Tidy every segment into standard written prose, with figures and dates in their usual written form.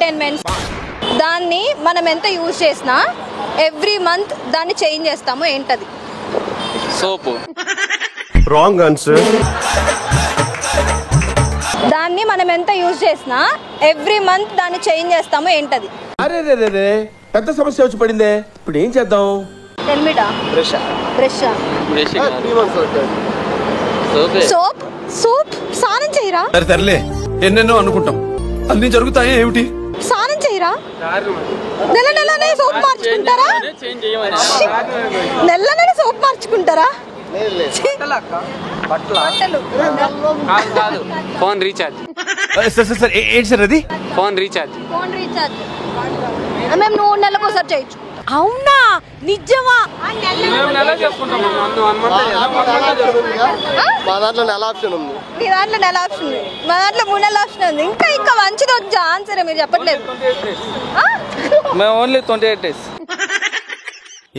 Entertainments. దాన్ని మనం ఎంత యూజ్ చేసినా ఎవ్రీ మంత్ దాన్ని చేంజ్ చేస్తాము. ఏంటది? సోపు. Wrong answer. దాన్ని మనం ఎంత యూజ్ చేసినా ఎవ్రీ మంత్ దాన్ని చేంజ్ చేస్తాము. ఏంటది? అరే రే పెద్ద సమస్య వచ్చి పడిందే, ఇప్పుడు ఏం చేద్దాం? బ్రష్. సోప్. సూప్. స్నానం చేయరా? తరలే ఎన్నెన్నో అనుకుంటాం, అన్ని జరుగుతాయి ఏమిటి? స్నానం చేయరా? నెలనే సోప్ మార్చుకుంటారా? నెలనే సోప్ మార్చుకుంటారా? Phone recharge. సార్ ఏంటి సార్ అది? Phone recharge. మేము 3 నెలలకు ఒకసారి చేయొచ్చు. అవునా? నిజమా? మా దాంట్లో నెల ఆప్షన్ ఉంది. మీ దాంట్లో నెల ఆప్షన్ ఉంది, మా దాంట్లో 3 నెలల ఆప్షన్ ఉంది. ఇంకా మంచిది వచ్చా ఆన్సర్ మీరు చెప్పట్లేదు. మేము ఓన్లీ 28 days.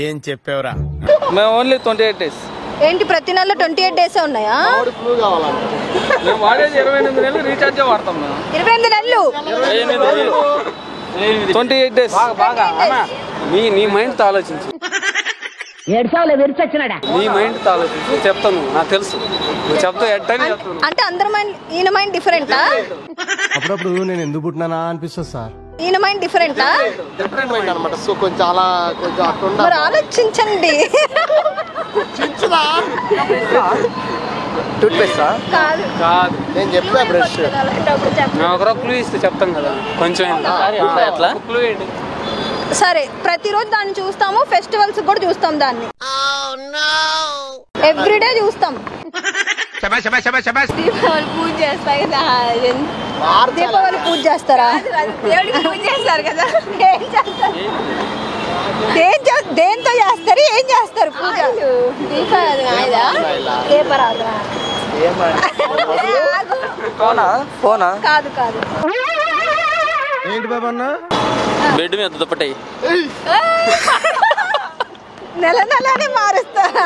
ఏం చెప్పావురా? మేము ఓన్లీ 28 days. ఏంటి ప్రతి నెలలో 28 days ఉన్నాయా? మేము వాడేది 28 నెలలు రీఛార్జ్ వాడతాం. 28 నెలలు 28 days. నీ మైండ్ తో ఆలోచించు. నీ మైండ్ తో ఆలోచించు. చెప్తాను, నాకు తెలుసు నువ్వు చెప్తావు. ఎట్టని చెప్తాను. అంటే అందరి మైండ్, ఈయన మైండ్ డిఫరెంటా? అప్పుడప్పుడు నేను ఎందుకు పుట్టినానా అనిపిస్తుంది సార్. ఈయన మైండ్ డిఫరెంటా? డిఫరెంట్ మైండ్ అనమాట. సో కొంచెం అలా కొంచెం అట్లా మరి ఆలోచించండి. టూత్ పేస్ట్ కాదు, నేను చెప్పా బ్రష్. ఒక క్లూ ఇస్తే చెప్తాం కదా కొంచెం. ఎట్లా క్లూ ఏంటి? సరే, ప్రతిరోజు దాన్ని చూస్తాము, ఫెస్టివల్స్ కూడా చూస్తాం దాన్ని. ఎవ్రీడే చూస్తాం. దీపావళి పూజ చేస్తారు కదా, దీపావళి పూజ చేస్తారా? దేవుడికి పూజ చేస్తారు కదా, ఏం చేస్తారు? దేంతో చేస్తారు? ఏం చేస్తారు పూజ? ఫోనా? కాదు. ఏంటి బాబా అన్న? బెడ్ మీద దుప్పటి. నెలనే మారుస్తారా?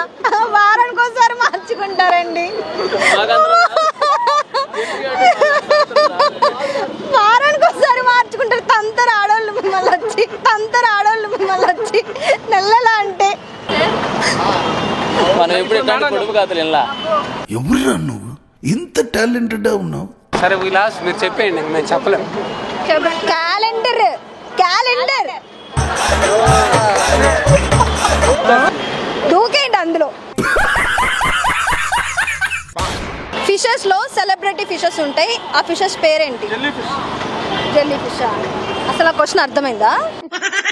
వారానికి ఒకసారి మార్చుకుంటారండి. వారానికి ఒకసారి మార్చుకుంటారు. తంతర ఆడవాళ్ళు మిమ్మల్ని వచ్చి నెలలా అంటే మనం ఎప్పుడు పొడుపు కాదు. ఇలా ఎవరురా నువ్వు ఇంత టాలెంటెడ్ ఉన్నావు? సరే లాస్ట్ మీరు చెప్పేయండి, మేము చెప్పలేము. క్యాలెండర్. దూకేయండి అందులో. ఫిషెస్ లో సెలబ్రిటీ ఫిషెస్ ఉంటాయి, ఆ ఫిషెస్ పేరేంటి? Jelly fish. అసలు ఆ క్వశ్చన్ అర్థమైందా?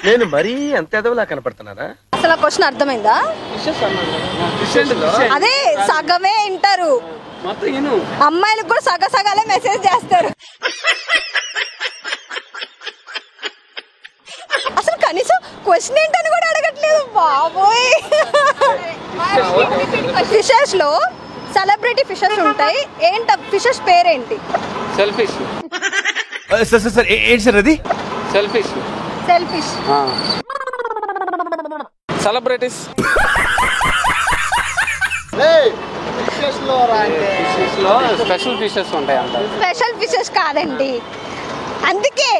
నేను మరీ అంత ఎదవలా కనపడుతున్నారా? అసలు ఆ క్వశ్చన్ అర్థమైందా? అదే సగమే వింటారు అమ్మాయిలకు కూడా, సగాలే మెసేజ్ చేస్తారు. అసలు కనీసం క్వశ్చన్ ఏంటని కూడా అడగట్లేదు బాబోయ్. ఫిషెస్ లో సెలబ్రిటీ ఫిషెస్ ఉంటాయి, ఏంట ఫిషెస్ పేరేంటి? సెల్ఫిష్. సార్ ఏంటి సార్ అది? సెల్ఫిష్. సెలబ్రిటీస్. స్పెషల్ ఫిషెస్ ఉంటాయి అంట. స్పెషల్ ఫిషెస్ కాదండి, అందుకే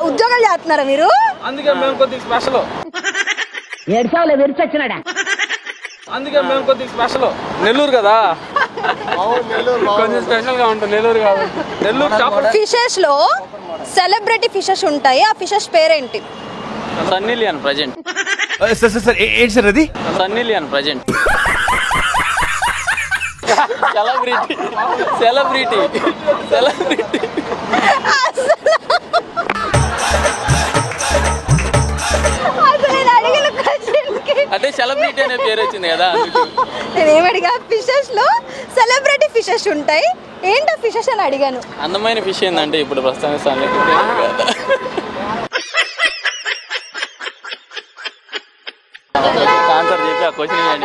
ఉద్యోగాలు చేస్తున్నారా మీరు? అందుకే మేము కొద్దిగా స్పెషల్. అందుకే మేము కొద్దిగా స్పెషల్. నెల్లూరు కదా, కొంచెం స్పెషల్ గా ఉంటుంది. నెల్లూరు కాదు, నెల్లూరు. ఫిషెస్ లో సెలబ్రిటీ ఫిషెస్ ఉంటాయి, ఆ ఫిషెస్ పేరేంటి? Sunny Leone present. సార్ ఏంటి సార్ అది? Sunny Leone present. సెలబ్రిటీ. అంటే సెలబ్రిటీ అనే పేరు వచ్చింది కదా. నేనేమడిగా? ఫిషెస్ లో సెలబ్రిటీ ఫిషెస్ ఉంటాయి, ఏంటో ఫిషెస్ అని అడిగాను. అందమైన ఫిష్ ఏంటంటే ఇప్పుడు ప్రస్తుతానికి ఆన్సర్ చెప్పి ఆ క్వశ్చన్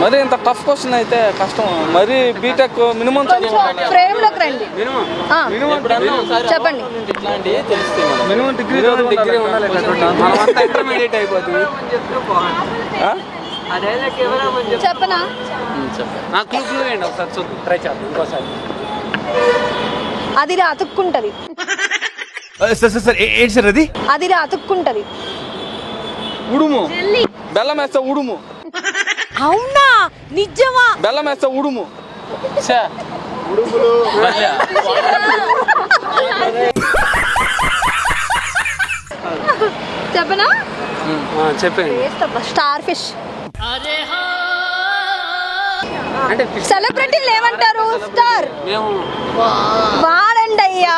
మరి ఇంత టఫ్ క్వశ్చన్ అయితే కష్టం. మరి బీటెక్ మినిమం ఫ్రేమ్ లోకి రండి. చెప్పండి. ఇట్లాంటివి తెలుస్తాయి. మినిమం డిగ్రీ ఉండాలి. ఇంటర్మీడియట్ అయిపోతుంది. చెప్పనా? నాకు క్లూ ఏంటి ఒకసారి చూద్దాం, ట్రై చేద్దాం ఇంకోసారి. అది అతుక్కుంటది. సార్ ఏంటి సార్ అది? అది అతుక్కుంటది. ఉడుము. బెల్లం వేస్తా ఉడుము. అవునా? నిజమా? బెల్లం వేస్తా ఉడుము. చెప్పనా? చెప్పండి. Star fish. అంటే సెలబ్రిటీలు ఏమంటారు? స్టార్. వాడండి అయ్యా.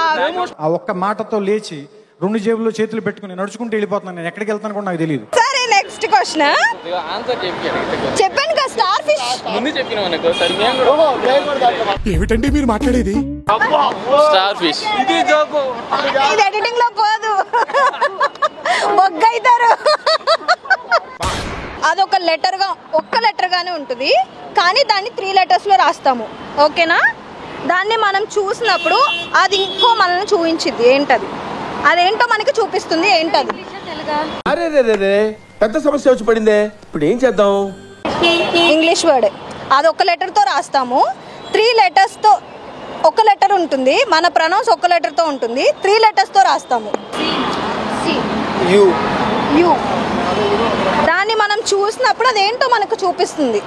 ఆ ఒక్క మాటతో లేచి 2 జేబుల్లో చేతులు పెట్టుకుని నడుచుకుంటూ వెళ్ళిపోతున్నాను. నేను ఎక్కడికి వెళ్తాను కూడా నాకు తెలియదు. సరే నెక్స్ట్ క్వశ్చన్ చెప్పండి కదా. Star fish. ఏమిటండి మీరు మాట్లాడేది? Star fish. ఇది ఎడిటింగ్ లో పోదు, బొగ్గైతారు. అదొక ఒక్క లెటర్ గానే ఉంటుంది, కానీ దాన్ని 3 letters లో రాస్తాము. ఓకేనా? దాన్ని మనం చూసినప్పుడు అది ఇంకో మనల్ని చూపించింది. ఏంటది? అదేంటో మనకి చూపిస్తుంది. ఏంటది? అరే రే పెద్ద సమస్య వచ్చి పడిందే, ఇప్పుడు ఏం చేద్దాం? English word. అది ఒక లెటర్తో రాస్తాము. 3 letters తో ఒక లెటర్ ఉంటుంది. మన ప్రొనౌన్స్ ఒక లెటర్తో ఉంటుంది. 3 letters తో రాస్తాము. యు. దాన్ని మనం చూసినప్పుడు అదేంటో మనకు చూపిస్తుంది.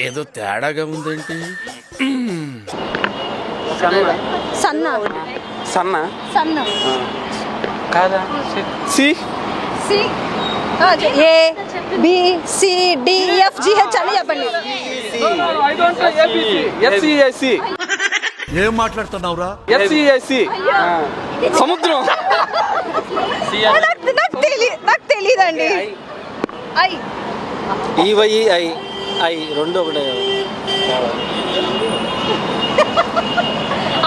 ఏదో తేడాగా ఉందేంటి? సన్న. సన్న సన్న కాదా? A B C D F G H అని చెప్పండి. ఏం మాట్లాడుతున్నావురా? సముద్రం. నాకు తెలియదండి. ఐ రెండు ఒకటే.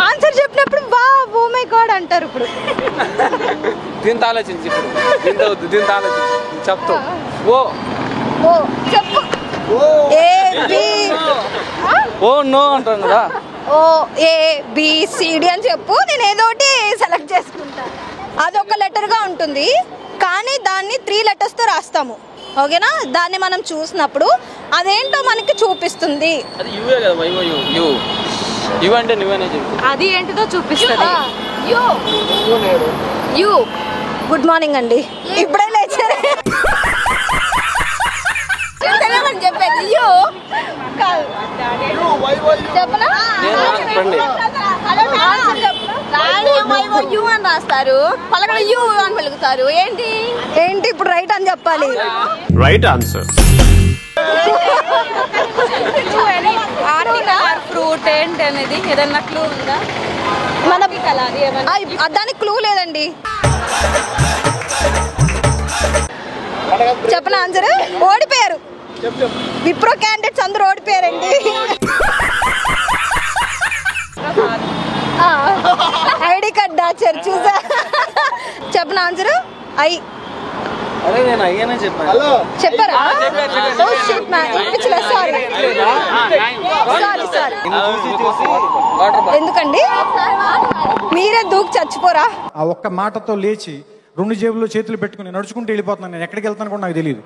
ఆన్సర్ చెప్పినప్పుడు వా ఓ మై గాడ్ అంటారు. ఇప్పుడు దీంతో ఆలోచించి దీంతో ఆలోచించి చెప్తావు. ఓ చెప్పు. ఏ బి ఓ నో అంటాం కదా. ఓ ఏ బి సి డి అని చెప్పు. నేను ఏదో ఒకటి సెలెక్ట్ చేసుకుంటాను. అదొక లెటర్గా ఉంటుంది, కానీ దాన్ని 3 letters తో రాస్తాము. ఓకేనా? దాన్ని మనం చూసినప్పుడు అదేంటో మనకి చూపిస్తుంది. అది యువే కదా. Vivo you. యు అంటే నువ్వేనే చెప్పు. అది ఏంటిదో చూపిస్తుంది. యు. గుడ్ మార్నింగ్ అండి. ఇప్పుడే లేచారు. చెప్పండి. యు చెప్పనా? చెప్పండి. యు అని రాస్తారు, పలకలు యు అని పలుకుతారు. ఏంటి ఇప్పుడు రైట్ అని చెప్పాలి. Right answer. ఫ్రూట్ ఏంటి అనేది ఏదన్నా క్లూ ఉందా? దానికి క్లూ లేదండి. చెప్పనా ఆన్సర్? ఓడిపోయారు. విప్రో క్యాండిడేట్స్ అందరూ ఓడిపోయారండి. ID card దాచారు. చూసా. చెప్పనా ఆన్సర్? అరే నేను అయ్యానే చెప్పాను. చెప్పారా? ఎందుకండి మీరే దూకి చచ్చిపోరా? ఆ ఒక్క మాటతో లేచి 2 జేబుల్లో చేతులు పెట్టుకుని నడుచుకుంటూ వెళ్ళిపోతున్నాను. నేను ఎక్కడికి వెళ్తాను కూడా నాకు తెలియదు.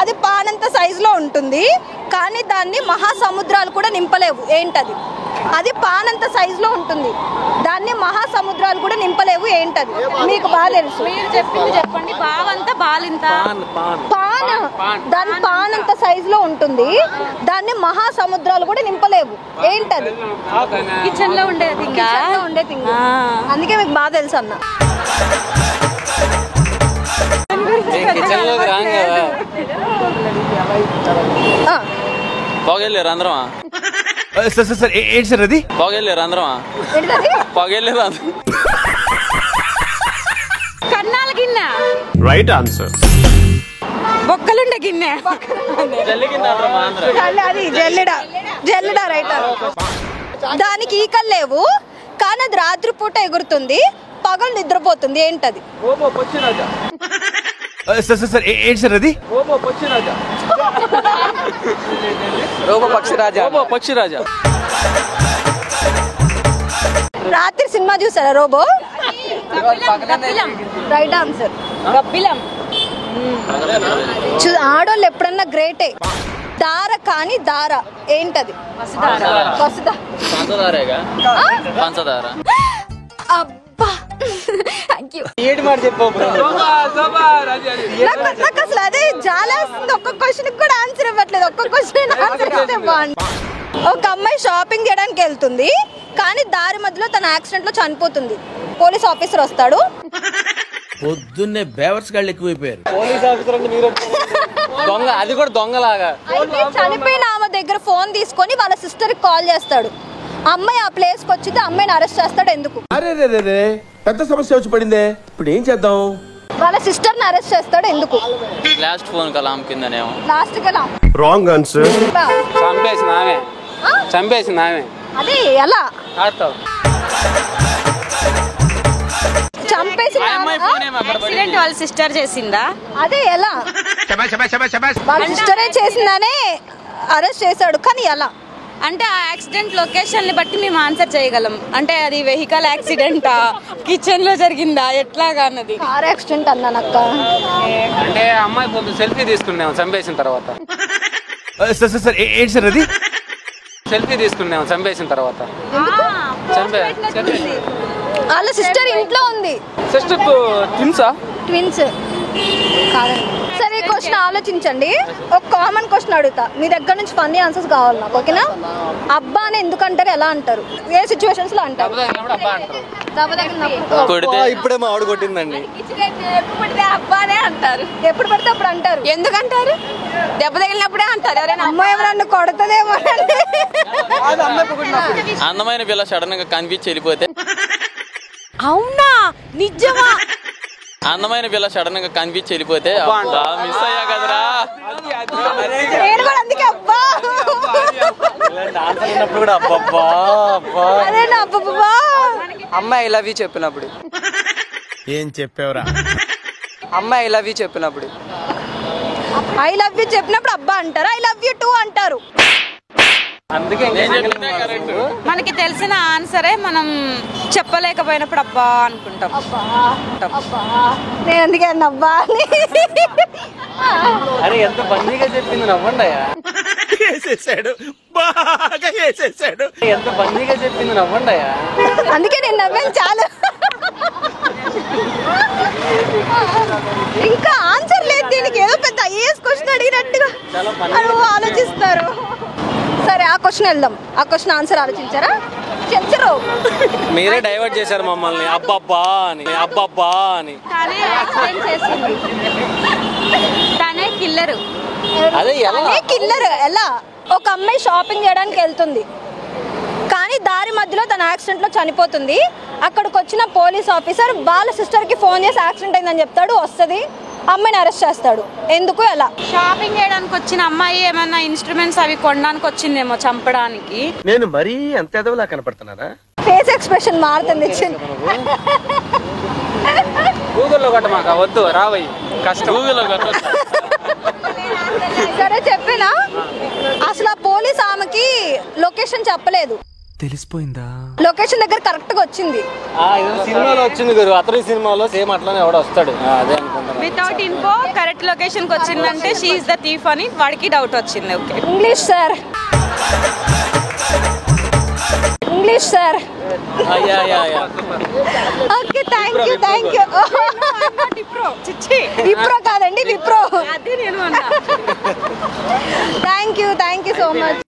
అది పానంత సైజులో ఉంటుంది, కానీ దాన్ని మహాసముద్రాలు కూడా నింపలేవు. ఏంటది? అది పానంత సైజులో ఉంటుంది, దాన్ని మహాసముద్రాలు కూడా నింపలేవు. ఏంటది? మీకు బాగా తెలుసు. చెప్పండి. బావంతా బాలింత. దాని పానంత సైజులో ఉంటుంది, దాన్ని మహాసముద్రాలు కూడా నింపలేవు. ఏంటది? కిచెన్ లో ఉండేది. అందుకే మీకు బాగా తెలుసు అన్న. కిచెన్లోకి రాను కదా. పొగలేరు అందరమా? సార్ ఏంటి సార్ అది? పొగలేరు అందరమా? పొగలేరు అందరం. కన్నాల గిన్నె. Right answer. బొక్కలుండే గిన్నె. జల్లి గిన్నె అంటారు మా ఆంధ్ర. అది జల్లెడా రైట్. దానికి ఈకలు లేవు, కానీ అది రాత్రిపూట ఎగురుతుంది, పగలు నిద్రపోతుంది. ఏంటది? సార్ ఏంటి సార్ అది? పక్షిరాజా. రాత్రి సినిమా చూసారా రోబో? Right answer. గబ్బిలం. ఆడోళ్ళు ఎప్పుడన్నా గ్రేటే. దార కాని దార ఏంటది? వసుధార. పంచదారేగా పంచదార. అబ్బా థ్యాంక్ యూ. ఏంటి మాట చెప్పావు నాకు అసలు అదే జాలేస్తుంది. ఒక్క క్వశ్చన్ కూడా ఆన్సర్ ఇవ్వట్లేదు. ఒక్క క్వశ్చన్ ఆన్సర్ ఇస్తే బాగుంది. ఒక అమ్మాయి షాపింగ్ చేయడానికి వెళ్తుంది, కానీ దారి మధ్యలో తన యాక్సిడెంట్ లో చనిపోతుంది. పోలీస్ ఆఫీసర్ వస్తాడు. పొద్దున్నే బేవర్స్ గాళ్ళు ఎక్కువైపోయారు. పోలీస్ ఆఫీసర్ అంటే మీరు దొంగ, అది కూడా దొంగలాగా. అయితే చనిపోయిన ఆమె దగ్గర ఫోన్ తీసుకొని వాళ్ళ సిస్టర్ కి కాల్ చేస్తాడు. అమ్మాయి ఆ ప్లేస్ కి వచ్చితే అమ్మాయిని అరెస్ట్ చేస్తాడు. ఎందుకు? అరే పెద్ద సమస్య వచ్చి పడిందే, ఇప్పుడు ఏం చేద్దాం? వాళ్ళ సిస్టర్ ని అరెస్ట్ చేస్తాడు. ఎందుకు? లాస్ట్ ఫోన్ కలాం కిందనేమో. లాస్ట్ కదా రాంగ్ ఆన్సర్. చంపేసింది ఆమె. చంపేసింది ఆమె. అదే ఎలా ఆడతావు? చంపేసిన యాక్సిడెంట్ వాళ్ళ సిస్టర్ చేసిందా? అదే ఎలా? వాళ్ళ సిస్టరే చేసిందనే అరెస్ట్ చేశాడు, కానీ ఎలా? అంటే ఆ యాక్సిడెంట్ లొకేషన్ ని బట్టి మేము ఆన్సర్ చేయగలం. అంటే అది వెహికల్ యాక్సిడెంటా, కిచెన్ లో జరిగిందా, ఎట్లాగా అన్నది. కార్ యాక్సిడెంట్ అన్నానక్క. అంటే అమ్మాయి పొద్దు సెల్ఫీ తీసుకున్నాము చంపేసిన తర్వాత. సార్ ఏంటి సార్ అది? సెల్ఫీ తీసుకున్నాము చంపేసిన తర్వాత. వాళ్ళ సిస్టర్ ఇంట్లో ఉంది. సిస్టర్ ట్విన్సా? ట్విన్స్ కాదండి. సరే క్వశ్చన్ ఆలోచించండి. ఒక కామన్ క్వశ్చన్ అడుగుతా, మీ దగ్గర నుంచి ఫన్నీ ఆన్సర్స్ కావాలి నాకు, ఓకేనా? అబ్బా అని ఎందుకు అంటారు, ఎలా అంటారు, ఏ సిచ్యువేషన్స్ లో అంటారు? కొడితే ఇప్పుడే మా ఆవిడ కొట్టిందండి. అబ్బానే అంటారు. ఎప్పుడు పడితే అప్పుడు అంటారు. ఎందుకంటారు? దెబ్బ తగిలినప్పుడే అంటారు. ఎవరైనా అమ్మాయి నన్ను కొడుతుందేమో. అందమైన పిల్ల సడన్ గా కనిపించి వెళ్ళిపోతే. అవునా? నిజమా? అందమైన పిల్ల సడన్ గా కనిపించి వెళ్ళిపోతే మిస్ అయ్యా కదరా. నేను కూడా అందుకే అబ్బా కూడా అబ్బబ్బా అదే నా అబ్బబ్బా. అమ్మాయి ఐ లవ్ యూ చెప్పినప్పుడు. ఏం చెప్పావురా? అమ్మాయి ఐ లవ్ యూ చెప్పినప్పుడు. ఐ లవ్ యూ చెప్పినప్పుడు అబ్బా అంటారు, ఐ లవ్ యూ టూ అంటారు. మనకి తెలిసిన ఆన్సరే మనం చెప్పలేకపోయినప్పుడు అబ్బా అనుకుంటాం. నేను అందుకే అబ్బా అని. అరే ఎంత బందీగా చెప్పింది, నవ్వండియా. బాగా వేసేసాడు. ఎంత బందీగా చెప్పింది, నవ్వండియా. అందుకే నేను నవ్వాను చాలు. ఇంకా ఆన్సర్ లేదు దీనికి. ఏదో పెద్ద ఐఏఎస్ క్వశ్చన్ అడిగినట్టుగా ఆలోచిస్తారు. సరే ఆ క్వశ్చన్ వెళ్దాం. ఆ క్వశ్చన్ ఆన్సర్ ఆలోచించారా? చెంచరు మీరే డైవర్ట్ చేశారు మమ్మల్ని. అబ్బబ్బా అని అబ్బబ్బా అని. తనే యాక్సిడెంట్ చేసింది, తనే కిల్లరు. అదే ఎలా? కిల్లర్ ఎలా? ఒక అమ్మాయి షాపింగ్ చేయడానికి వెళ్తుంది, కానీ దారి మధ్యలో తన యాక్సిడెంట్ లో చనిపోతుంది. అక్కడికి వచ్చిన పోలీస్ ఆఫీసర్ వాళ్ళ సిస్టర్ కి ఫోన్ చేసి యాక్సిడెంట్ అయిందని చెప్తాడు. వస్తుంది, అమ్మాయిని అరెస్ట్ చేస్తాడు. ఎందుకు, ఎలా? షాపింగ్ చేయడానికి వచ్చిన అమ్మాయి ఏమన్నా ఇన్స్ట్రుమెంట్స్ అవి కొనడానికి వచ్చిందేమో చంపడానికి. నేను మరీ అంత ఎదవలా కనపడుతున్నారా? ఫేస్ ఎక్స్ప్రెషన్ మారుతుంది. గూగుల్లో కొట్టమాక, వద్దు రావయ్యి, కష్టం. గూగుల్లో సరే చెప్పినా, అసలు ఆ పోలీస్ ఆమెకి లొకేషన్ చెప్పలేదు. తెలిసిపోయిందా? లొకేషన్ దగ్గర కరెక్ట్ గా వచ్చింది. సినిమాలో వచ్చింది గురు, అతని సినిమాలో సేమ్ అట్లానే ఎవడో వస్తాడు. అదే అనుకుంటా. వితౌట్ ఇన్ఫో కరెక్ట్ లొకేషన్ కి వచ్చిందంటే షీ ఇస్ ద థీఫ్ అని వాడికి డౌట్ వచ్చింది. Okay, English sir, English sir. Okay thank you thank you. Wipro కాదండి, విప్రో. అదే నేను అన్నా. Thank you so much.